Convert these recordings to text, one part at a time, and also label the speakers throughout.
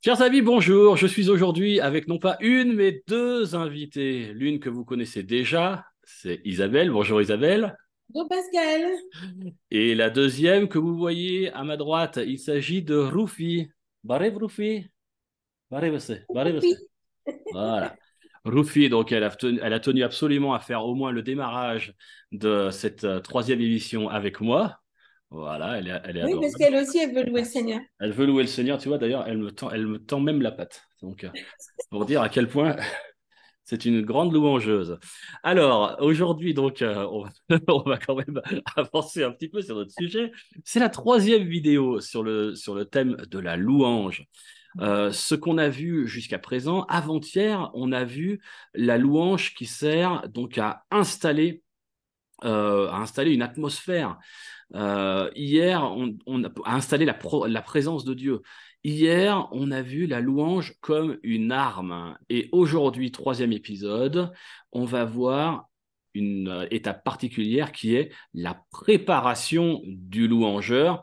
Speaker 1: Chers amis, bonjour. Je suis aujourd'hui avec non pas une, mais deux invités. L'une que vous connaissez déjà, c'est Isabelle. Bonjour Isabelle.
Speaker 2: Bonjour Pascal.
Speaker 1: Et la deuxième que vous voyez à ma droite, il s'agit de Rufi. Barev Rufi. Barev.
Speaker 2: Oui.
Speaker 1: Voilà. Rufi, donc elle a tenu absolument à faire au moins le démarrage de cette troisième émission avec moi. Voilà, elle est
Speaker 2: Oui, parce
Speaker 1: adorable.
Speaker 2: qu'elle aussi, elle veut louer le Seigneur.
Speaker 1: Elle veut louer le Seigneur, tu vois, d'ailleurs, elle me tend même la patte. Donc, pour dire à quel point c'est une grande louangeuse. Alors, aujourd'hui, donc, on va quand même avancer un petit peu sur notre sujet. C'est la troisième vidéo sur le thème de la louange. Ce qu'on a vu jusqu'à présent, avant-hier, on a vu la louange qui sert donc à installer une atmosphère. Hier, on a installé la présence de Dieu. Hier, on a vu la louange comme une arme. Et aujourd'hui, troisième épisode, on va voir une étape particulière qui est la préparation du louangeur.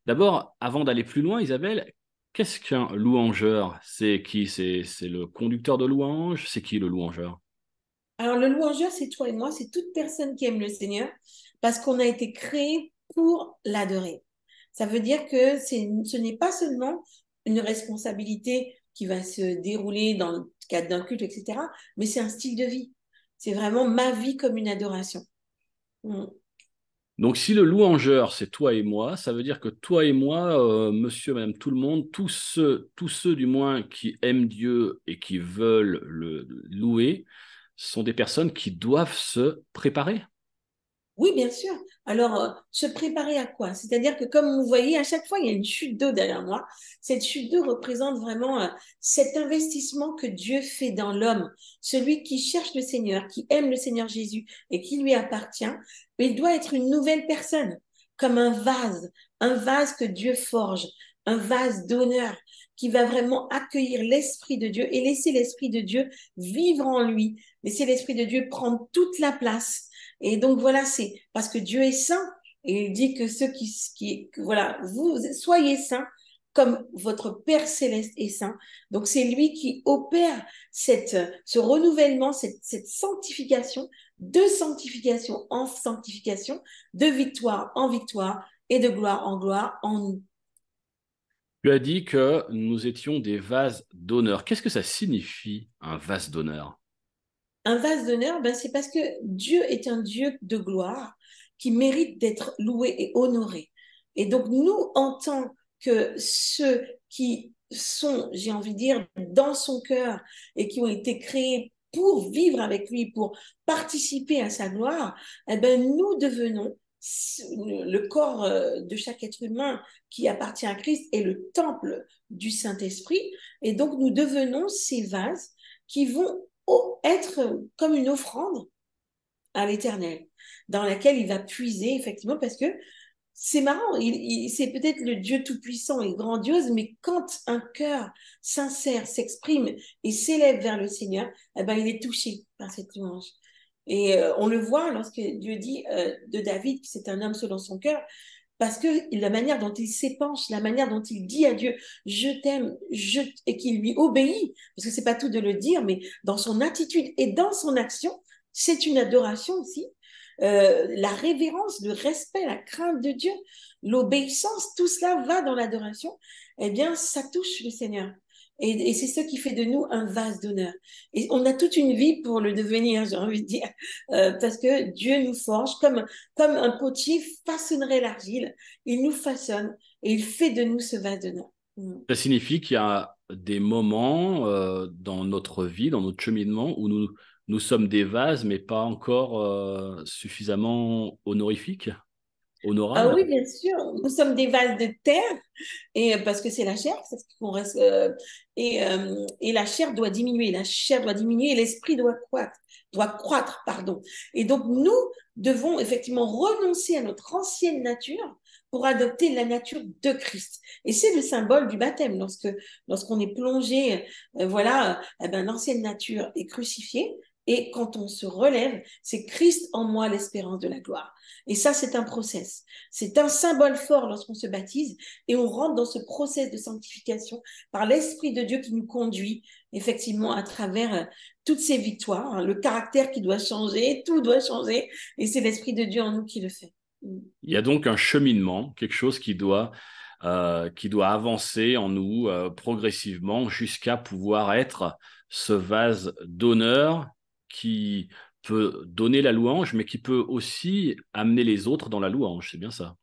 Speaker 1: D'abord, avant d'aller plus loin, Isabelle, qu'est-ce qu'un louangeur? C'est qui? C'est le conducteur de louange? C'est qui le louangeur?
Speaker 2: Alors, le louangeur, c'est toi et moi, c'est toute personne qui aime le Seigneur, parce qu'on a été créé pour l'adorer. Ça veut dire que ce n'est pas seulement une responsabilité qui va se dérouler dans le cadre d'un culte, etc., mais c'est un style de vie. C'est vraiment ma vie comme une adoration. Mm.
Speaker 1: Donc, si le louangeur, c'est toi et moi, ça veut dire que toi et moi, monsieur, madame, tout le monde, tous ceux du moins qui aiment Dieu et qui veulent le louer, sont des personnes qui doivent se préparer.
Speaker 2: Oui, bien sûr. Alors, se préparer à quoi? C'est-à-dire que comme vous voyez, à chaque fois, il y a une chute d'eau derrière moi. Cette chute d'eau représente vraiment cet investissement que Dieu fait dans l'homme. Celui qui cherche le Seigneur, qui aime le Seigneur Jésus et qui lui appartient, mais il doit être une nouvelle personne, comme un vase que Dieu forge, un vase d'honneur qui va vraiment accueillir l'Esprit de Dieu et laisser l'Esprit de Dieu vivre en lui, laisser l'Esprit de Dieu prendre toute la place. Et donc voilà, c'est parce que Dieu est saint et il dit que ceux voilà, vous soyez saints comme votre Père céleste est saint. Donc c'est lui qui opère ce renouvellement, cette sanctification, de sanctification en sanctification, de victoire en victoire et de gloire en gloire en nous.
Speaker 1: Tu as dit que nous étions des vases d'honneur. Qu'est-ce que ça signifie, un vase d'honneur?
Speaker 2: Un vase d'honneur, ben, c'est parce que Dieu est un Dieu de gloire qui mérite d'être loué et honoré. Et donc, nous, en tant que ceux qui sont, j'ai envie de dire, dans son cœur et qui ont été créés pour vivre avec lui, pour participer à sa gloire, eh ben, nous devenons le corps de chaque être humain qui appartient à Christ est le temple du Saint-Esprit. Et donc, nous devenons ces vases qui vont être comme une offrande à l'Éternel, dans laquelle il va puiser, effectivement, parce que c'est marrant, c'est peut-être le Dieu tout-puissant et grandiose, mais quand un cœur sincère s'exprime et s'élève vers le Seigneur, eh ben, il est touché par cette louange. Et on le voit lorsque Dieu dit de David que c'est un homme selon son cœur, parce que la manière dont il s'épanche, la manière dont il dit à Dieu, je t'aime, et qu'il lui obéit, parce que c'est pas tout de le dire, mais dans son attitude et dans son action, c'est une adoration aussi. La révérence, le respect, la crainte de Dieu, l'obéissance, tout cela va dans l'adoration. Eh bien, ça touche le Seigneur. Et c'est ce qui fait de nous un vase d'honneur. Et on a toute une vie pour le devenir, j'ai envie de dire, parce que Dieu nous forge comme un potier façonnerait l'argile. Il nous façonne et il fait de nous ce vase d'honneur. Mm.
Speaker 1: Ça signifie qu'il y a des moments dans notre vie, dans notre cheminement, où nous sommes des vases, mais pas encore suffisamment honorifiques,
Speaker 2: Ah
Speaker 1: honorables.
Speaker 2: oui, bien sûr, nous sommes des vases de terre, et parce que c'est la chair, c'est ce qu'on reste, et la chair doit diminuer, et l'esprit doit croître, pardon. Et donc nous devons effectivement renoncer à notre ancienne nature pour adopter la nature de Christ. Et c'est le symbole du baptême, lorsqu'on est plongé, voilà, eh ben, l'ancienne nature est crucifiée Et quand on se relève, c'est Christ en moi, l'espérance de la gloire. Et ça, c'est un process. C'est un symbole fort lorsqu'on se baptise et on rentre dans ce process de sanctification par l'Esprit de Dieu qui nous conduit effectivement à travers toutes ces victoires, hein, le caractère qui doit changer, tout doit changer et c'est l'Esprit de Dieu en nous qui le fait.
Speaker 1: Il y a donc un cheminement, quelque chose qui doit avancer en nous progressivement jusqu'à pouvoir être ce vase d'honneur qui peut donner la louange, mais qui peut aussi amener les autres dans la louange. C'est bien ça.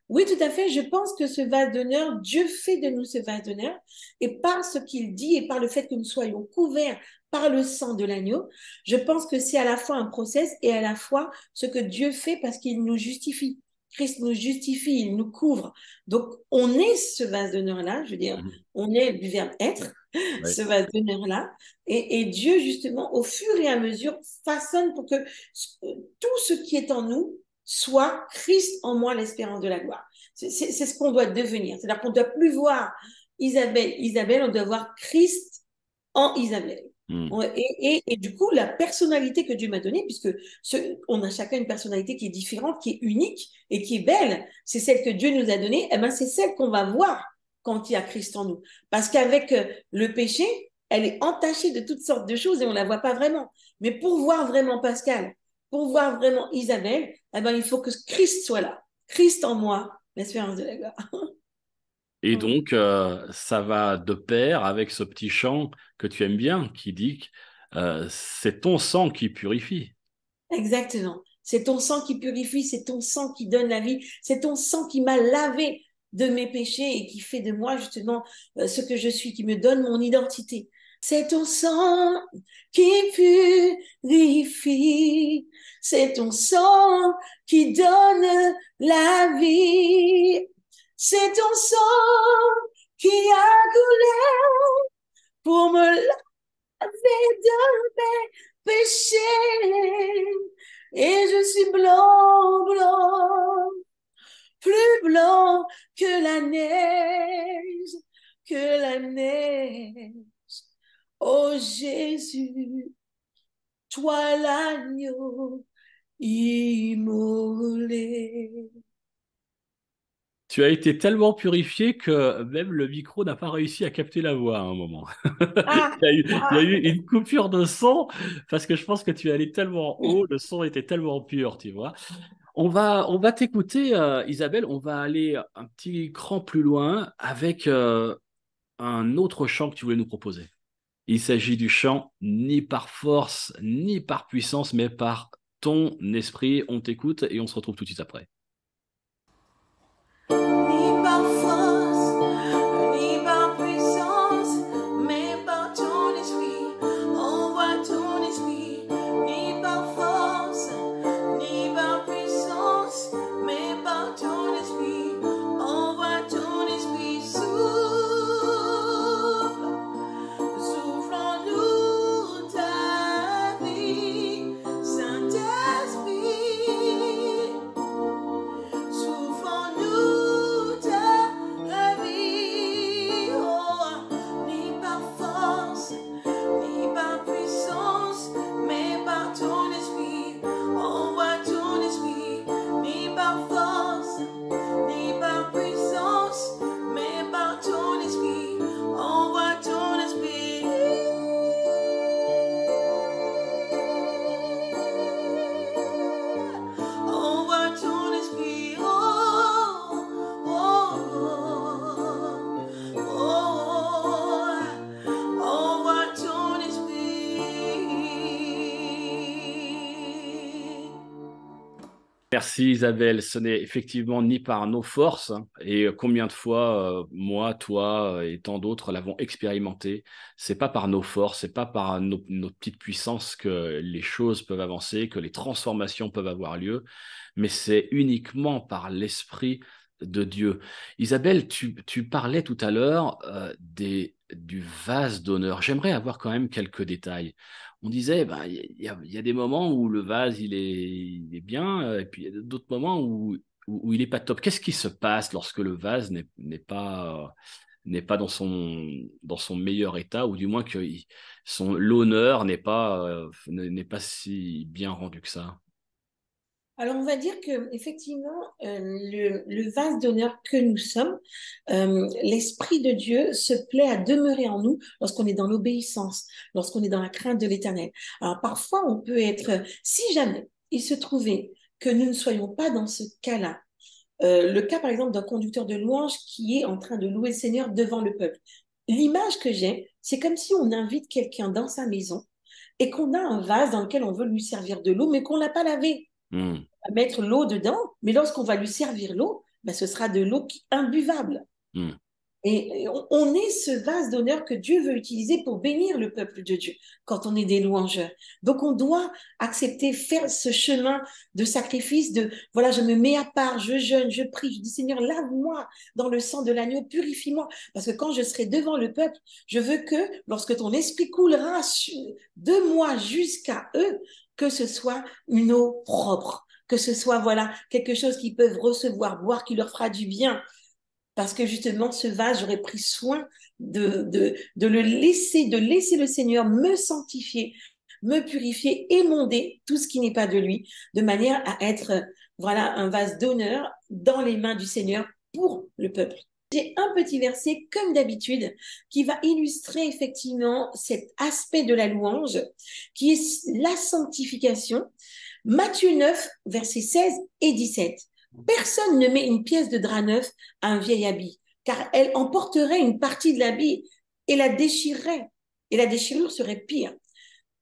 Speaker 2: Oui, tout à fait. Je pense que ce vase d'honneur, Dieu fait de nous ce vase d'honneur. Et par ce qu'il dit et par le fait que nous soyons couverts par le sang de l'agneau, je pense que c'est à la fois un process et à la fois ce que Dieu fait parce qu'il nous justifie. Christ nous justifie, il nous couvre. Donc, on est ce vase d'honneur-là, je veux dire,
Speaker 1: Mhm.
Speaker 2: on est du verbe être,
Speaker 1: Ouais.
Speaker 2: ce vase d'honneur-là. Et Dieu, justement, au fur et à mesure, façonne pour que tout ce qui est en nous soit Christ en moi, l'espérance de la gloire. C'est ce qu'on doit devenir. C'est-à-dire qu'on ne doit plus voir Isabelle, on doit voir Christ en Isabelle.
Speaker 1: Mhm.
Speaker 2: Et du coup, la personnalité que Dieu m'a donnée, puisque on a chacun une personnalité qui est différente, qui est unique et qui est belle, c'est celle que Dieu nous a donnée, et ben c'est celle qu'on va voir quand il y a Christ en nous. Parce qu'avec le péché, elle est entachée de toutes sortes de choses et on ne la voit pas vraiment. Mais pour voir vraiment Pascal, pour voir vraiment Isabelle, eh ben, il faut que Christ soit là. Christ en moi, l'espérance de la gloire.
Speaker 1: Et donc, ça va de pair avec ce petit chant que tu aimes bien, qui dit que c'est ton sang qui purifie.
Speaker 2: Exactement. C'est ton sang qui purifie, c'est ton sang qui donne la vie, c'est ton sang qui m'a lavé de mes péchés et qui fait de moi justement ce que je suis, qui me donne mon identité. C'est ton sang qui purifie, c'est ton sang qui donne la vie, c'est ton sang qui a coulé pour me laver de mes péchés. Et je suis blanc, blanc, plus blanc que la neige, que la neige. Oh Jésus, toi l'agneau immolé.
Speaker 1: Tu as été tellement purifié que même le micro n'a pas réussi à capter la voix à un moment.
Speaker 2: Ah,
Speaker 1: Il y a
Speaker 2: ah.
Speaker 1: eu une coupure de son parce que je pense que tu es allé tellement haut, le son était tellement pur, tu vois. On va t'écouter, Isabelle. On va aller un petit cran plus loin avec un autre chant que tu voulais nous proposer. Il s'agit du chant ni par force, ni par puissance, mais par ton esprit. On t'écoute et on se retrouve tout de suite après.
Speaker 2: Ni par force, ni par puissance, mais par ton esprit. Envoie ton esprit. Ni par force, ni par puissance, mais par ton esprit. Envoie ton esprit. Souffle, souffle en nous ta vie, Saint-Esprit. Souffle en nous ta vie, oh, ni par force, ni par puissance, mais par ton esprit. Envoie ton esprit, ni par force, ni par puissance, mais par ton esprit. Envoie ton esprit. Envoie ton esprit, oh, oh, oh, oh, envoie ton esprit.
Speaker 1: Merci Isabelle, ce n'est effectivement ni par nos forces, hein, et combien de fois moi, toi et tant d'autres l'avons expérimenté. C'est pas par nos forces, c'est pas par nos petites puissances que les choses peuvent avancer, que les transformations peuvent avoir lieu, mais c'est uniquement par l'Esprit de Dieu. Isabelle, tu parlais tout à l'heure du vase d'honneur. J'aimerais avoir quand même quelques détails. On disait, ben, il y a des moments où le vase, il est bien, et puis il y a d'autres moments où il n'est pas top. Qu'est-ce qui se passe lorsque le vase n'est pas, n'est pas dans son meilleur état, ou du moins que l'honneur n'est pas si bien rendu que ça.
Speaker 2: Alors, on va dire que effectivement, le vase d'honneur que nous sommes, l'Esprit de Dieu se plaît à demeurer en nous lorsqu'on est dans l'obéissance, lorsqu'on est dans la crainte de l'Éternel. Alors, parfois, on peut être, si jamais il se trouvait que nous ne soyons pas dans ce cas-là, le cas, par exemple, d'un conducteur de louange qui est en train de louer le Seigneur devant le peuple. L'image que j'ai, c'est comme si on invite quelqu'un dans sa maison et qu'on a un vase dans lequel on veut lui servir de l'eau, mais qu'on l'a pas lavé.
Speaker 1: Hmm,
Speaker 2: On va mettre l'eau dedans, mais lorsqu'on va lui servir l'eau, ben, ce sera de l'eau imbuvable.
Speaker 1: hmm.
Speaker 2: Et on est ce vase d'honneur que Dieu veut utiliser pour bénir le peuple de Dieu quand on est des louangeurs. Donc on doit accepter, faire ce chemin de sacrifice, de voilà, je me mets à part, je jeûne, je prie, je dis Seigneur, lave-moi dans le sang de l'agneau, purifie-moi. Parce que quand je serai devant le peuple, je veux que lorsque ton esprit coulera de moi jusqu'à eux, que ce soit une eau propre, que ce soit voilà quelque chose qu'ils peuvent recevoir, boire, qui leur fera du bien parce que justement, ce vase, j'aurais pris soin de le laisser, de laisser le Seigneur me sanctifier, me purifier, émonder tout ce qui n'est pas de lui, de manière à être, voilà, un vase d'honneur dans les mains du Seigneur pour le peuple. J'ai un petit verset, comme d'habitude, qui va illustrer effectivement cet aspect de la louange, qui est la sanctification. Matthieu 9, versets 16 et 17. Personne ne met une pièce de drap neuf à un vieil habit, car elle emporterait une partie de l'habit et la déchirerait. Et la déchirure serait pire.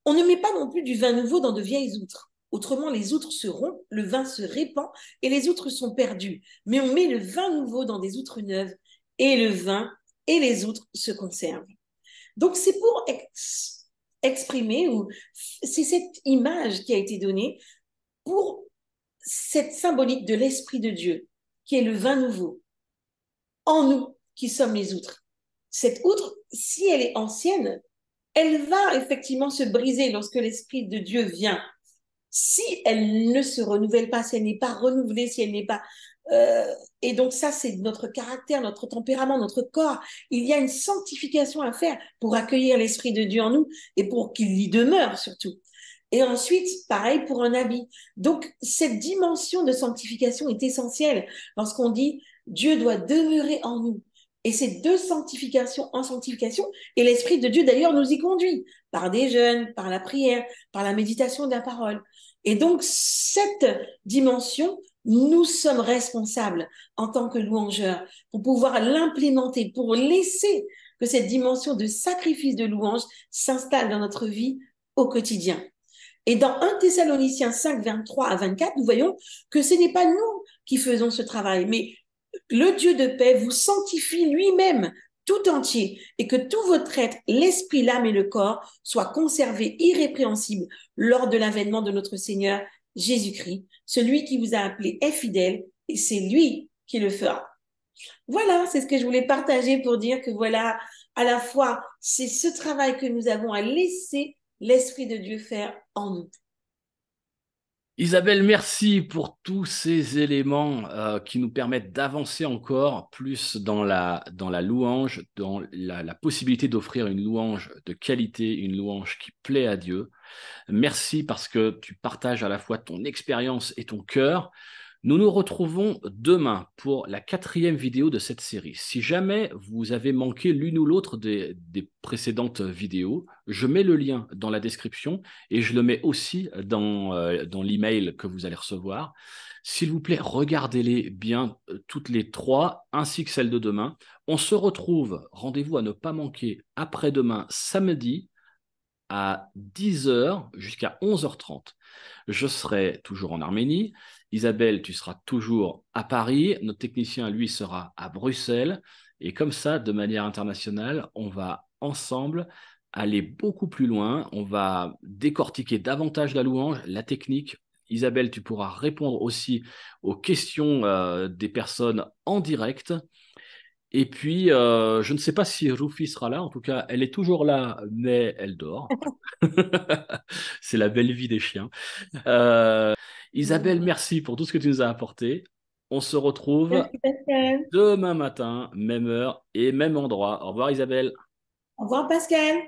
Speaker 2: On ne met pas non plus du vin nouveau dans de vieilles outres. Autrement, les outres se rompent, le vin se répand et les outres sont perdues. Mais on met le vin nouveau dans des outres neuves et le vin et les outres se conservent. Donc, c'est pour exprimer, ou c'est cette image qui a été donnée pour cette symbolique de l'Esprit de Dieu, qui est le vin nouveau, en nous, qui sommes les outres. Cette outre, si elle est ancienne, elle va effectivement se briser lorsque l'Esprit de Dieu vient. Si elle ne se renouvelle pas, si elle n'est pas renouvelée, si elle n'est pas... et donc ça, c'est notre caractère, notre tempérament, notre corps. Il y a une sanctification à faire pour accueillir l'Esprit de Dieu en nous et pour qu'il y demeure surtout. Et ensuite, pareil pour un habit. Donc, cette dimension de sanctification est essentielle lorsqu'on dit Dieu doit demeurer en nous. Et c'est de sanctification en sanctification. Et l'Esprit de Dieu, d'ailleurs, nous y conduit par des jeûnes, par la prière, par la méditation de la parole. Et donc, cette dimension, nous sommes responsables en tant que louangeurs pour pouvoir l'implémenter, pour laisser que cette dimension de sacrifice de louange s'installe dans notre vie au quotidien. Et dans 1 Thessaloniciens 5, 23 à 24, nous voyons que ce n'est pas nous qui faisons ce travail, mais le Dieu de paix vous sanctifie lui-même tout entier et que tout votre être, l'esprit, l'âme et le corps, soient conservés irrépréhensibles lors de l'avènement de notre Seigneur Jésus-Christ. Celui qui vous a appelé est fidèle et c'est lui qui le fera. Voilà, c'est ce que je voulais partager pour dire que voilà, à la fois, c'est ce travail que nous avons à laisser l'Esprit de Dieu faire en nous.
Speaker 1: Isabelle, merci pour tous ces éléments qui nous permettent d'avancer encore plus dans la louange, dans la possibilité d'offrir une louange de qualité, une louange qui plaît à Dieu. Merci parce que tu partages à la fois ton expérience et ton cœur. Nous nous retrouvons demain pour la 4e vidéo de cette série. Si jamais vous avez manqué l'une ou l'autre des précédentes vidéos, je mets le lien dans la description et je le mets aussi dans l'email que vous allez recevoir. S'il vous plaît, regardez-les bien toutes les 3, ainsi que celle de demain. On se retrouve, rendez-vous à ne pas manquer, après-demain, samedi, à 10h jusqu'à 11h30. Je serai toujours en Arménie. Isabelle, tu seras toujours à Paris. Notre technicien, lui, sera à Bruxelles. Et comme ça, de manière internationale, on va ensemble aller beaucoup plus loin. On va décortiquer davantage la louange, la technique. Isabelle, tu pourras répondre aussi aux questions des personnes en direct. Et puis, je ne sais pas si Rufi sera là. En tout cas, elle est toujours là, mais elle dort. C'est la belle vie des chiens. Isabelle, merci pour tout ce que tu nous as apporté. On se retrouve
Speaker 2: Merci Pascal.
Speaker 1: demain matin, même heure et même endroit. Au revoir Isabelle.
Speaker 2: Au revoir Pascal.